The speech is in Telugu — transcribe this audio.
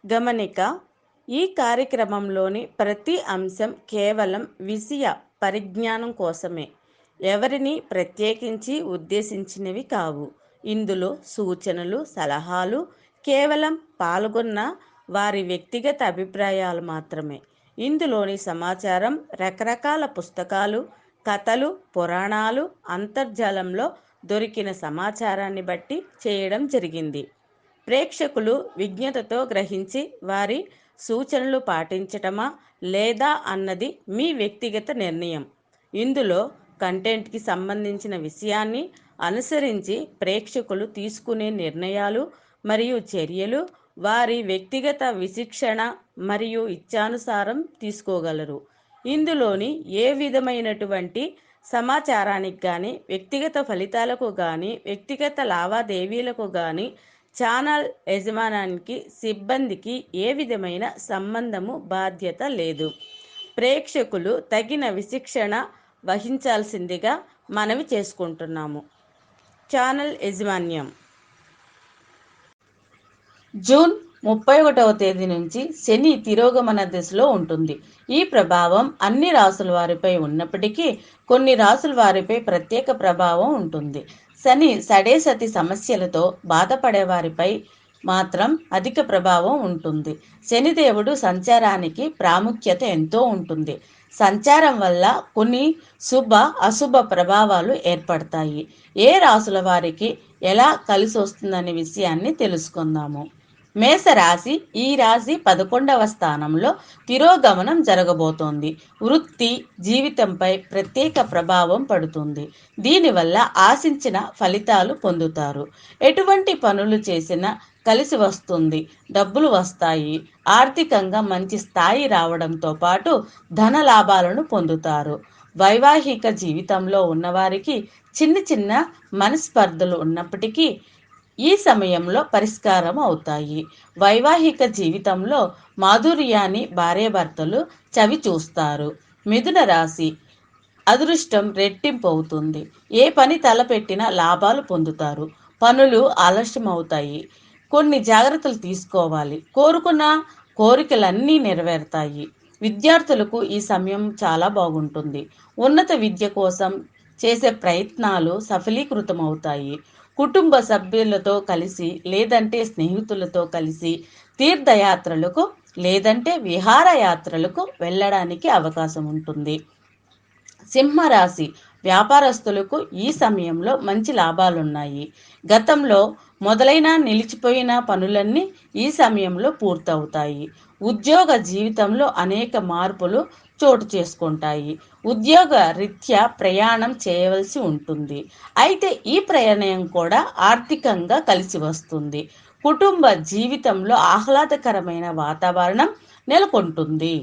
గమనిక. ఈ కార్యక్రమంలోని ప్రతి అంశం కేవలం విషయ పరిజ్ఞానం కోసమే, ఎవరిని ప్రత్యేకించి ఉద్దేశించినవి కావు. ఇందులో సూచనలు, సలహాలు కేవలం పాల్గొన్న వారి వ్యక్తిగత అభిప్రాయాలు మాత్రమే. ఇందులోని సమాచారం రకరకాల పుస్తకాలు, కథలు, పురాణాలు, అంతర్జాలంలో దొరికిన సమాచారాన్ని బట్టి చేయడం జరిగింది. ప్రేక్షకులు విజ్ఞతతో గ్రహించి వారి సూచనలు పాటించటమా లేదా అన్నది మీ వ్యక్తిగత నిర్ణయం. ఇందులో కంటెంట్కి సంబంధించిన విషయాన్ని అనుసరించి ప్రేక్షకులు తీసుకునే నిర్ణయాలు మరియు చర్యలు వారి వ్యక్తిగత విశిక్షణ మరియు ఇచ్ఛానుసారం తీసుకోగలరు. ఇందులోని ఏ విధమైనటువంటి సమాచారానికి కానీ, వ్యక్తిగత ఫలితాలకు కానీ, వ్యక్తిగత లావాదేవీలకు కానీ ఛానల్ యజమానానికి, సిబ్బందికి ఏ విధమైన సంబంధము, బాధ్యత లేదు. ప్రేక్షకులు తగిన విశిక్షణ వహించాల్సిందిగా మనవి చేసుకుంటున్నాము. ఛానల్ యాజమాన్యం. జూన్ 31వ తేదీ నుంచి శని తిరోగమన దశలో ఉంటుంది. ఈ ప్రభావం అన్ని రాసుల వారిపై ఉన్నప్పటికీ కొన్ని రాసుల వారిపై ప్రత్యేక ప్రభావం ఉంటుంది. శని సడేసతి సమస్యలతో బాధపడే వారిపై మాత్రం అధిక ప్రభావం ఉంటుంది. శనిదేవుడు సంచారానికి ప్రాముఖ్యత ఎంతో ఉంటుంది. సంచారం వల్ల కొన్ని శుభ అశుభ ప్రభావాలు ఏర్పడతాయి. ఏ రాసుల వారికి ఎలా కలిసి వస్తుందనే విషయాన్ని తెలుసుకుందాము. మేషరాశి. ఈ రాశి 11వ స్థానంలో తిరోగమనం జరగబోతోంది. వృత్తి జీవితంపై ప్రత్యేక ప్రభావం పడుతుంది. దీనివల్ల ఆశించిన ఫలితాలు పొందుతారు. ఎటువంటి పనులు చేసినా కలిసి వస్తుంది. డబ్బులు వస్తాయి. ఆర్థికంగా మంచి స్థాయి రావడంతో పాటు ధన లాభాలను పొందుతారు. వైవాహిక జీవితంలో ఉన్నవారికి చిన్న చిన్న మనస్పర్ధలు ఉన్నప్పటికీ ఈ సమయంలో పరిష్కారం అవుతాయి. వైవాహిక జీవితంలో మాధుర్యాన్ని భార్యాభర్తలు చవి చూస్తారు. మిథున రాశి. అదృష్టం రెట్టింపు అవుతుంది. ఏ పని తలపెట్టినా లాభాలు పొందుతారు. పనులు ఆలస్యం అవుతాయి. కొన్ని జాగ్రత్తలు తీసుకోవాలి. కోరుకున్న కోరికలన్నీ నెరవేరుతాయి. విద్యార్థులకు ఈ సమయం చాలా బాగుంటుంది. ఉన్నత విద్య కోసం చేసే ప్రయత్నాలు సఫలీకృతమవుతాయి. కుటుంబ సభ్యులతో కలిసి లేదంటే స్నేహితులతో కలిసి తీర్థయాత్రలకు లేదంటే విహారయాత్రలకు వెళ్ళడానికి అవకాశం ఉంటుంది. సింహరాశి. వ్యాపారస్తులకు ఈ సమయంలో మంచి లాభాలున్నాయి. గతంలో మొదలైన నిలిచిపోయిన పనులన్నీ ఈ సమయంలో పూర్తవుతాయి. ఉద్యోగ జీవితంలో అనేక మార్పులు చోటు చేసుకుంటాయి. ఉద్యోగ రీత్యా ప్రయాణం చేయవలసి ఉంటుంది. అయితే ఈ ప్రయాణం కూడా ఆర్థికంగా కలిసి వస్తుంది. కుటుంబ జీవితంలో ఆహ్లాదకరమైన వాతావరణం నెలకొంటుంది.